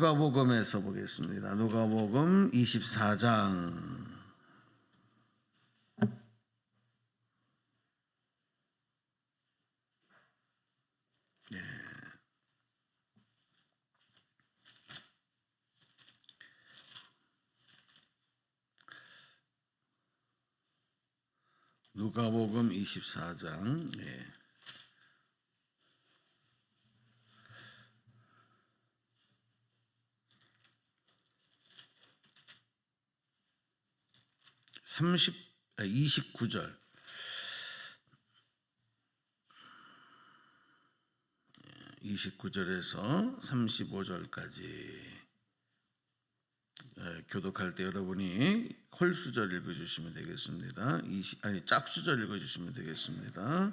누가복음에서 보겠습니다. 누가복음 24장. 누가복음 24장. 29절 29절에서 35절까지 교독할 때 여러분이 홀수절 읽어주시면 되겠습니다. 짝수절 읽어주시면 되겠습니다.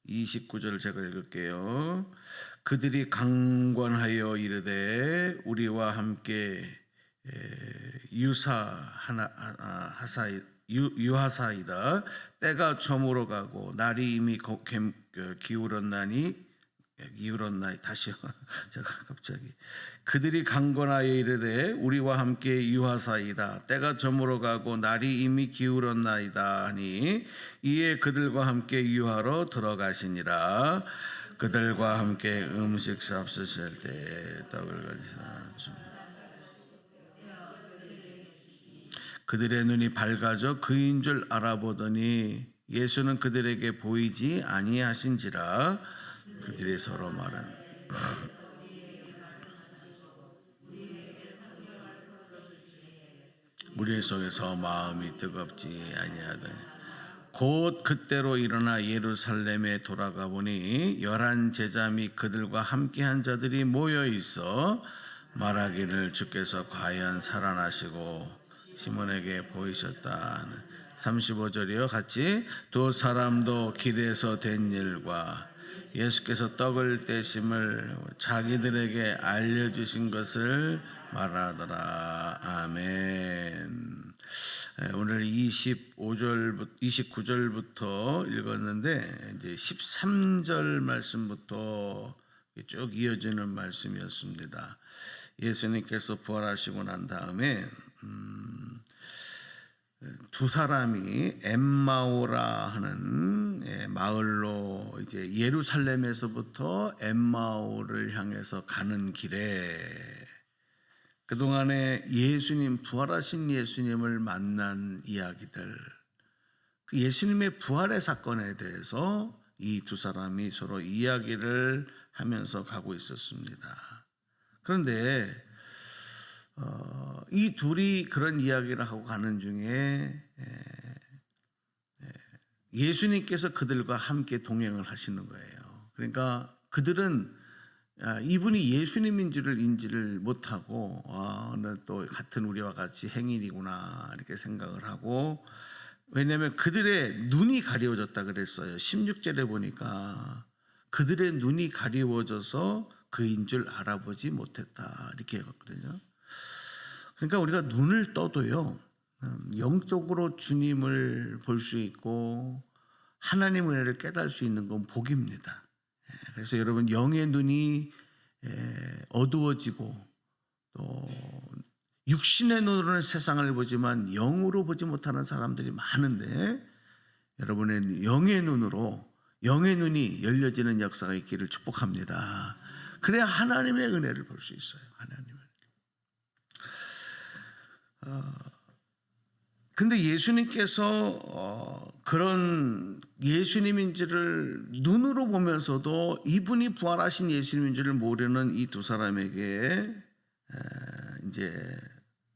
29절 제가 읽을게요. 그들이 강권하여 이르되 우리와 함께 유하사이다. 때가 저물어 가고 날이 이미 기울었나니 다시요. 제가 갑자기 그들이 강권하여 이르되 우리와 함께 유하사이다. 때가 저물어 가고 날이 이미 기울었나이다 하니 이에 그들과 함께 유하로 들어가시니라. 그들과 함께 음식 잡수실 때 떡을 가지사 그들의 눈이 밝아져 그인 줄 알아보더니 예수는 그들에게 보이지 아니하신지라. 그들이 서로 말은 우리 속에서 마음이 뜨겁지 아니하더니 곧 그때로 일어나 예루살렘에 돌아가 보니 11 제자 및 그들과 함께한 자들이 모여 있어 말하기를 주께서 과연 살아나시고 시몬에게 보이셨다. 35절이요. 같이 두 사람도 길에서 된 일과 예수께서 떡을 떼심을 자기들에게 알려주신 것을 말하더라. 아멘. 오늘 29절부터 읽었는데 이제 13절 말씀부터 쭉 이어지는 말씀이었습니다. 예수님께서 부활하시고 난 다음에 두 사람이 엠마오라 하는 마을로 이제 예루살렘에서부터 엠마오를 향해서 가는 길에 그동안에 부활하신 예수님을 만난 이야기들, 그 예수님의 부활의 사건에 대해서 이 두 사람이 서로 이야기를 하면서 가고 있었습니다. 그런데 이 둘이 그런 이야기를 하고 가는 중에 예수님께서 그들과 함께 동행을 하시는 거예요. 그러니까 그들은 이분이 예수님인 줄을 인지를 못하고 또 같은 우리와 같이 행인이구나 이렇게 생각을 하고, 왜냐하면 그들의 눈이 가리워졌다 그랬어요. 16절에 보니까 그들의 눈이 가리워져서 그인 줄 알아보지 못했다 이렇게 했거든요. 그러니까 우리가 눈을 떠도요, 영적으로 주님을 볼 수 있고 하나님의 은혜를 깨달을 수 있는 건 복입니다. 그래서 여러분, 영의 눈이 어두워지고 또 육신의 눈으로는 세상을 보지만 영으로 보지 못하는 사람들이 많은데, 여러분의 영의 눈이 열려지는 역사가 있기를 축복합니다. 그래야 하나님의 은혜를 볼 수 있어요. 근데 예수님께서 그런 예수님인지를 눈으로 보면서도 이분이 부활하신 예수님인지를 모르는 이 두 사람에게 이제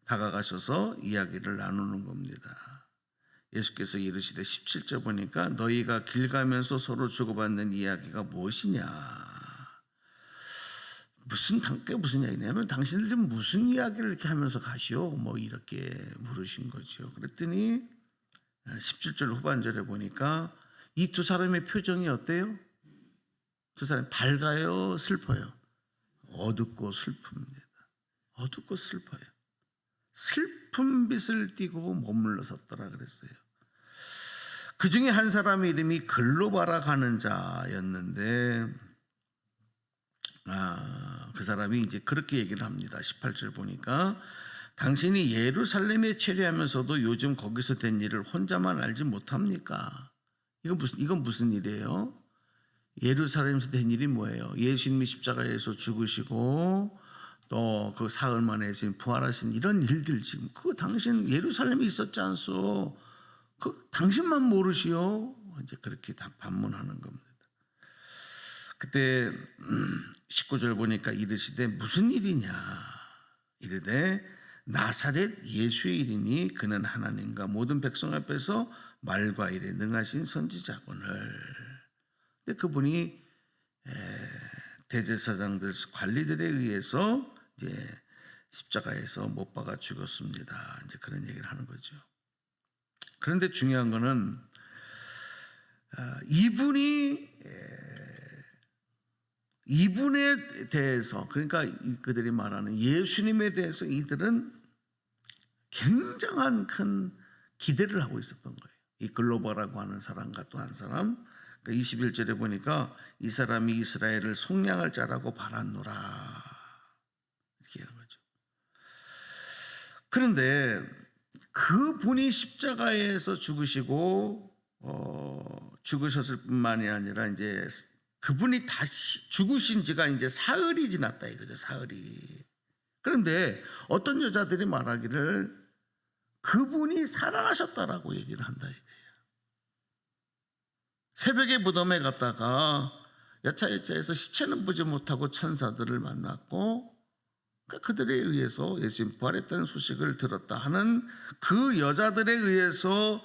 다가가셔서 이야기를 나누는 겁니다. 예수께서 이르시되 17절 보니까 너희가 길 가면서 서로 주고받는 이야기가 무엇이냐. 무슨 이야기냐면 당신들 지금 무슨 이야기를 이렇게 하면서 가시오? 이렇게 물으신 거죠. 그랬더니 17절 후반절에 보니까 이 두 사람의 표정이 어때요? 두 사람이 밝아요? 슬퍼요? 어둡고 슬픕니다. 어둡고 슬퍼요. 슬픈 빛을 띠고 머물러 섰더라 그랬어요. 그 중에 한 사람의 이름이 글로바라 가는 자였는데 그 사람이 이제 그렇게 얘기를 합니다. 18절 보니까 당신이 예루살렘에 체류하면서도 요즘 거기서 된 일을 혼자만 알지 못합니까? 이건 무슨 일이에요? 예루살렘에서 된 일이 뭐예요? 예수님이 십자가에서 죽으시고 또 그 사흘 만에 지금 부활하신 이런 일들, 지금 그거 당신 예루살렘에 있었지 않소? 그 당신만 모르시오? 이제 그렇게 다 반문하는 겁니다. 그때 19절 보니까 이르시되 무슨 일이냐 이르되 나사렛 예수의 일이니 그는 하나님과 모든 백성 앞에서 말과 일에 능하신 선지자거늘. 근데 그분이 대제사장들 관리들에 의해서 이제 십자가에서 못 박아 죽었습니다. 이제 그런 얘기를 하는 거죠. 그런데 중요한 거는 이분에 대해서, 그러니까 그들이 말하는 예수님에 대해서 이들은 굉장한 큰 기대를 하고 있었던 거예요. 이 글로버라고 하는 사람과 또 한 사람, 21절에 보니까 이 사람이 이스라엘을 속량할 자라고 바랐노라 이렇게 하는 거죠. 그런데 그분이 십자가에서 죽으시고 죽으셨을 뿐만이 아니라 이제 그분이 다시 죽으신 지가 이제 사흘이 지났다 이거죠. 사흘이. 그런데 어떤 여자들이 말하기를 그분이 살아나셨다라고 얘기를 한다 이거예요. 새벽에 무덤에 갔다가 여차여차해서 시체는 보지 못하고 천사들을 만났고 그들에 의해서 예수님 부활했다는 소식을 들었다 하는 그 여자들에 의해서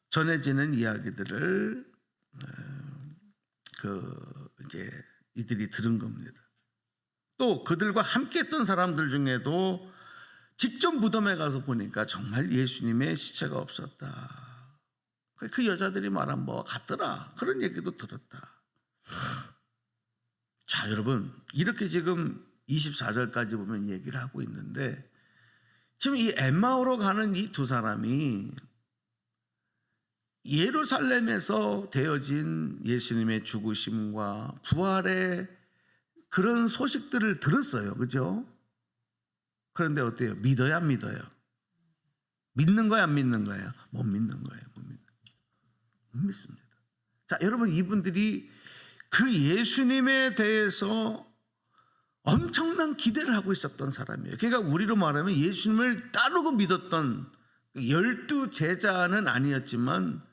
전해지는 이야기들을 이제 이들이 들은 겁니다. 또 그들과 함께 했던 사람들 중에도 직접 무덤에 가서 보니까 정말 예수님의 시체가 없었다. 그 여자들이 말한 뭐 같더라. 그런 얘기도 들었다. 자, 여러분, 이렇게 지금 24절까지 보면 얘기를 하고 있는데 지금 이 엠마오로 가는 이 두 사람이 예루살렘에서 되어진 예수님의 죽으심과 부활의 그런 소식들을 들었어요. 그죠? 그런데 어때요? 믿어요, 안 믿어요? 믿는 거야, 안 믿는 거예요? 못 믿는 거예요. 못 믿습니다. 자, 여러분, 이분들이 그 예수님에 대해서 엄청난 기대를 하고 있었던 사람이에요. 그러니까 우리로 말하면 예수님을 따르고 믿었던 12 제자는 아니었지만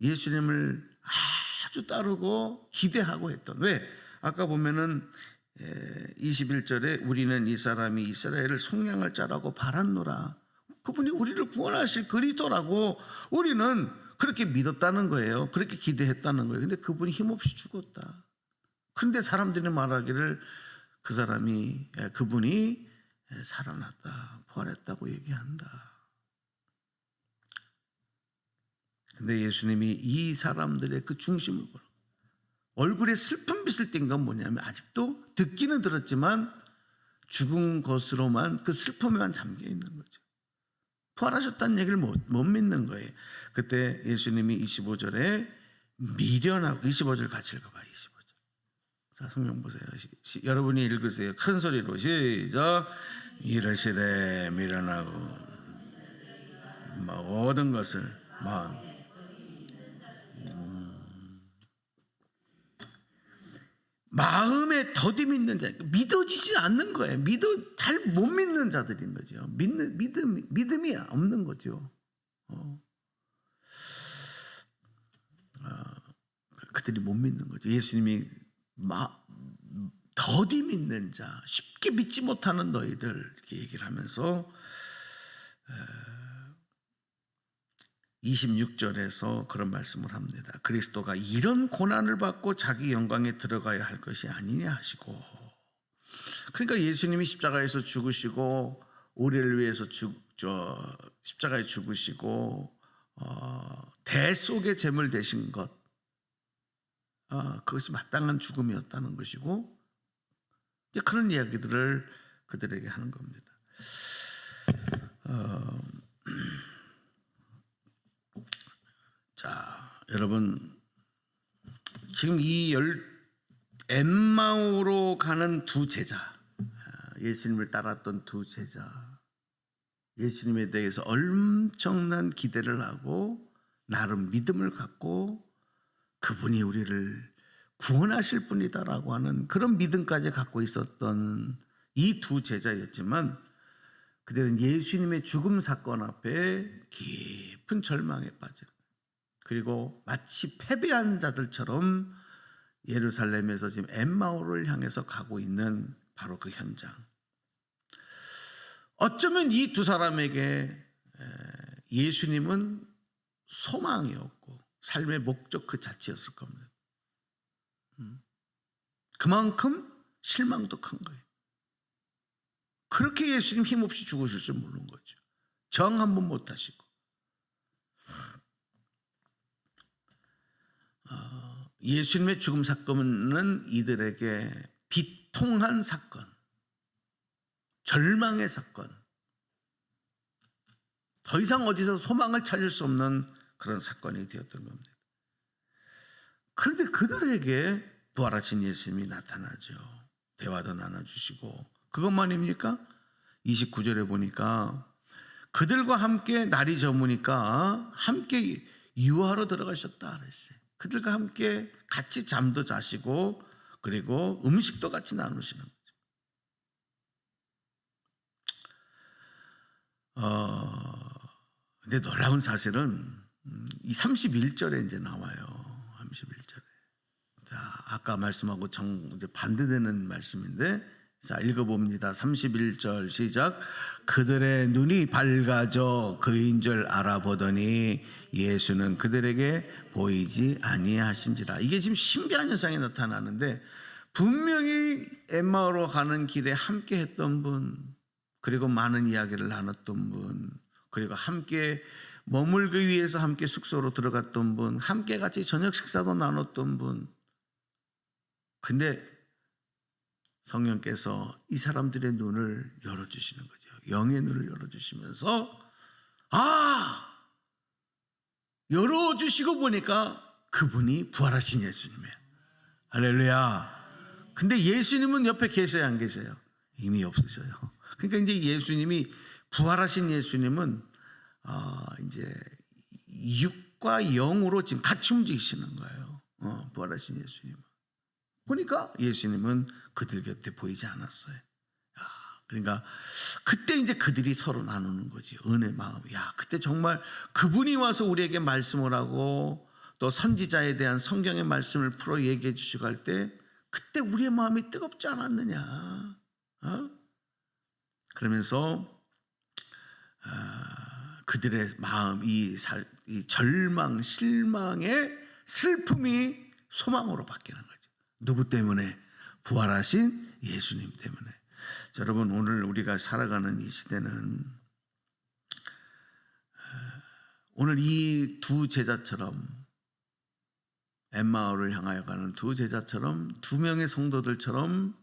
예수님을 아주 따르고 기대하고 했던. 왜? 아까 보면은 21절에 우리는 이 사람이 이스라엘을 속량할 자라고 바랐노라. 그분이 우리를 구원하실 그리스도라고 우리는 그렇게 믿었다는 거예요. 그렇게 기대했다는 거예요. 근데 그분이 힘없이 죽었다. 그런데 사람들이 말하기를 그분이 살아났다, 부활했다고 얘기한다. 근데 예수님이 이 사람들의 그 중심을 보고 얼굴에 슬픈 빛을 띈 건 뭐냐면 아직도 듣기는 들었지만 죽은 것으로만 그 슬픔에만 잠겨 있는 거죠. 부활하셨다는 얘기를 못 믿는 거예요. 그때 예수님이 25절에 미련하고 25절 같이 읽어봐요. 25절. 자, 성경 보세요. 여러분이 읽으세요. 큰 소리로 시작. 이르시되 미련하고 모든 것을 마음에 더디 믿는 자, 믿어지지 않는 거예요. 잘 못 믿는 자들인 거죠. 믿음이 없는 거죠. 그들이 못 믿는 거죠. 예수님이 더디 믿는 자, 쉽게 믿지 못하는 너희들 이렇게 얘기를 하면서 26절에서 그런 말씀을 합니다. 그리스도가 이런 고난을 받고 자기 영광에 들어가야 할 것이 아니냐 하시고, 그러니까 예수님이 십자가에서 죽으시고 우리를 위해서 십자가에 죽으시고 대속의 제물 되신 것, 그것이 마땅한 죽음이었다는 것이고, 그런 이야기들을 그들에게 하는 겁니다. 자, 여러분, 지금 이 엠마오로 가는 두 제자, 예수님을 따랐던 두 제자, 예수님에 대해서 엄청난 기대를 하고 나름 믿음을 갖고 그분이 우리를 구원하실 분이다라고 하는 그런 믿음까지 갖고 있었던 이 두 제자였지만 그들은 예수님의 죽음 사건 앞에 깊은 절망에 빠져, 그리고 마치 패배한 자들처럼 예루살렘에서 지금 엠마오를 향해서 가고 있는 바로 그 현장. 어쩌면 이 두 사람에게 예수님은 소망이었고 삶의 목적 그 자체였을 겁니다. 그만큼 실망도 큰 거예요. 그렇게 예수님 힘없이 죽으실 줄 모르는 거죠. 정 한 번 못 하시고. 예수님의 죽음 사건은 이들에게 비통한 사건, 절망의 사건, 더 이상 어디서 소망을 찾을 수 없는 그런 사건이 되었던 겁니다. 그런데 그들에게 부활하신 예수님이 나타나죠. 대화도 나눠주시고, 그것만입니까? 29절에 보니까 그들과 함께 날이 저무니까 함께 유하로 들어가셨다 그랬어요. 그들과 함께 같이 잠도 자시고 그리고 음식도 같이 나누시는 거죠. 근데 놀라운 사실은 이 31절에 이제 나와요. 31절에. 자, 아까 말씀하고 이제 반대되는 말씀인데, 자, 읽어봅니다. 31절 시작. 그들의 눈이 밝아져 그인 줄 알아보더니 예수는 그들에게 보이지 아니하신지라. 이게 지금 신비한 현상이 나타나는데, 분명히 엠마오로 가는 길에 함께 했던 분, 그리고 많은 이야기를 나눴던 분, 그리고 함께 머물기 위해서 함께 숙소로 들어갔던 분, 함께 같이 저녁 식사도 나눴던 분. 근데 성령께서 이 사람들의 눈을 열어주시는 거죠. 영의 눈을 열어주시면서 열어주시고 보니까 그분이 부활하신 예수님이에요. 할렐루야. 근데 예수님은 옆에 계셔요, 안 계셔요? 이미 없으셔요. 그러니까 이제 예수님이, 부활하신 예수님은 이제 육과 영으로 지금 같이 움직이시는 거예요. 부활하신 예수님은. 그러니까 예수님은 그들 곁에 보이지 않았어요. 그러니까 그때 이제 그들이 서로 나누는 거지. 은혜 마음. 그때 정말 그분이 와서 우리에게 말씀을 하고 또 선지자에 대한 성경의 말씀을 풀어 얘기해 주시고 할 때 그때 우리의 마음이 뜨겁지 않았느냐. 그러면서 그들의 마음, 이 절망, 실망의 슬픔이 소망으로 바뀌는 거죠. 누구 때문에? 부활하신 예수님 때문에. 자, 여러분, 오늘 우리가 살아가는 이 시대는 오늘 이 두 제자처럼, 엠마오를 향하여 가는 두 제자처럼, 두 명의 성도들처럼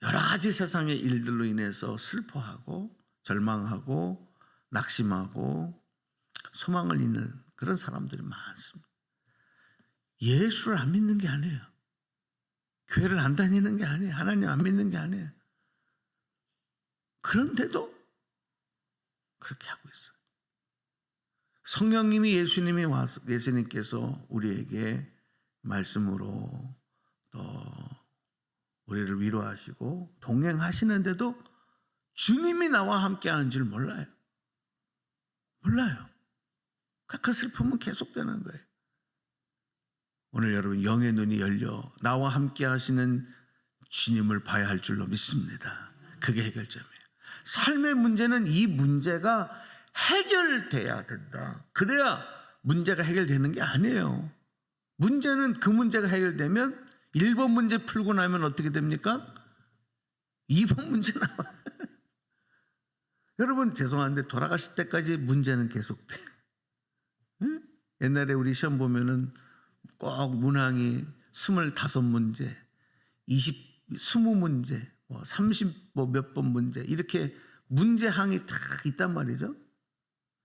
여러 가지 세상의 일들로 인해서 슬퍼하고 절망하고 낙심하고 소망을 잃는 그런 사람들이 많습니다. 예수를 안 믿는 게 아니에요. 교회를 안 다니는 게 아니에요. 하나님 안 믿는 게 아니에요. 그런데도 그렇게 하고 있어요. 성령님이, 예수님이 와서, 예수님께서 우리에게 말씀으로 또 우리를 위로하시고 동행하시는데도 주님이 나와 함께 하는 줄 몰라요. 그 슬픔은 계속되는 거예요. 오늘 여러분, 영의 눈이 열려 나와 함께 하시는 주님을 봐야 할 줄로 믿습니다. 그게 해결점이에요. 삶의 문제는 이 문제가 해결돼야 된다. 그래야 문제가 해결되는 게 아니에요. 문제는 그 문제가 해결되면 1번 문제 풀고 나면 어떻게 됩니까? 2번 문제 나와요. 여러분, 죄송한데 돌아가실 때까지 문제는 계속돼요. 응? 옛날에 우리 시험 보면은 꼭 문항이 25문제, 20문제, 30 몇 번 문제, 이렇게 문제항이 다 있단 말이죠.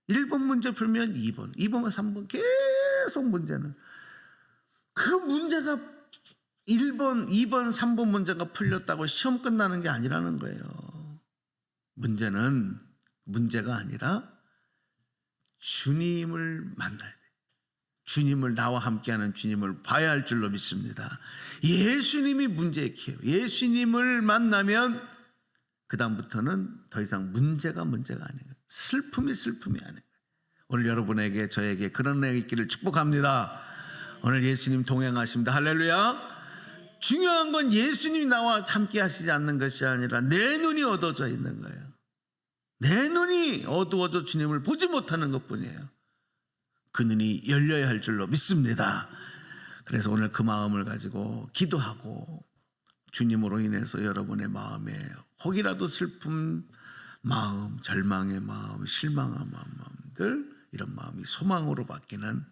1번 문제 풀면 2번, 2번과 3번 계속 문제는. 그 문제가 1번, 2번, 3번 문제가 풀렸다고 시험 끝나는 게 아니라는 거예요. 문제가 아니라 주님을 만나야 돼. 주님을, 나와 함께하는 주님을 봐야 할 줄로 믿습니다. 예수님이 문제의 키예요. 예수님을 만나면 그 다음부터는 더 이상 문제가 아니에요. 슬픔이 아니에요. 오늘 여러분에게, 저에게 그런 애 있기를 축복합니다. 오늘 예수님 동행하십니다. 할렐루야. 중요한 건 예수님이 나와 함께 하시지 않는 것이 아니라 내 눈이 어두워져 있는 거예요. 내 눈이 어두워져 주님을 보지 못하는 것뿐이에요. 그 눈이 열려야 할 줄로 믿습니다. 그래서 오늘 그 마음을 가지고 기도하고, 주님으로 인해서 여러분의 마음에 혹이라도 슬픈 마음, 절망의 마음, 실망한 마음들, 이런 마음이 소망으로 바뀌는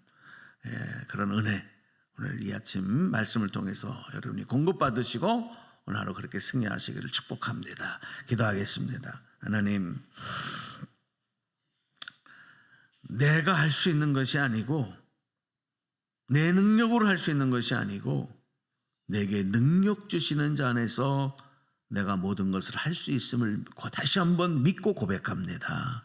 그런 은혜, 오늘 이 아침 말씀을 통해서 여러분이 공급받으시고 오늘 하루 그렇게 승리하시기를 축복합니다. 기도하겠습니다. 하나님, 내가 할 수 있는 것이 아니고, 내 능력으로 할 수 있는 것이 아니고, 내게 능력 주시는 자 안에서 내가 모든 것을 할 수 있음을 다시 한번 믿고 고백합니다.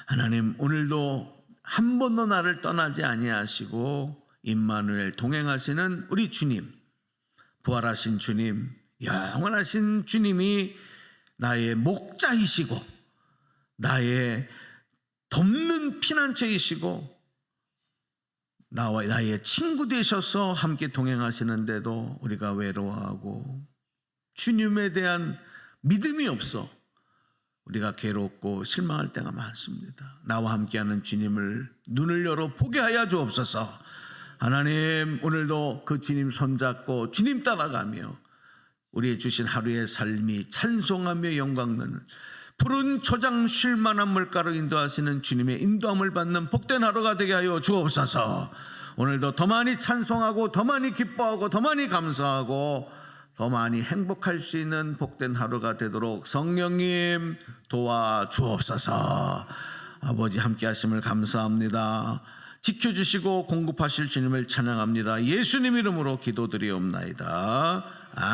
하나님, 오늘도 한 번도 나를 떠나지 아니하시고 임마누엘 동행하시는 우리 주님, 부활하신 주님, 영원하신 주님이 나의 목자이시고 나의 돕는 피난처이시고 나의 친구 되셔서 함께 동행하시는데도 우리가 외로워하고 주님에 대한 믿음이 없어 우리가 괴롭고 실망할 때가 많습니다. 나와 함께하는 주님을 눈을 열어 보게 하여 주옵소서. 하나님, 오늘도 그 주님 손잡고 주님 따라가며 우리의 주신 하루의 삶이 찬송하며 영광을 푸른 초장 쉴 만한 물가로 인도하시는 주님의 인도함을 받는 복된 하루가 되게 하여 주옵소서. 오늘도 더 많이 찬송하고 더 많이 기뻐하고 더 많이 감사하고 더 많이 행복할 수 있는 복된 하루가 되도록 성령님 도와주옵소서. 아버지, 함께 하심을 감사합니다. 지켜주시고 공급하실 주님을 찬양합니다. 예수님 이름으로 기도드리옵나이다. 아멘.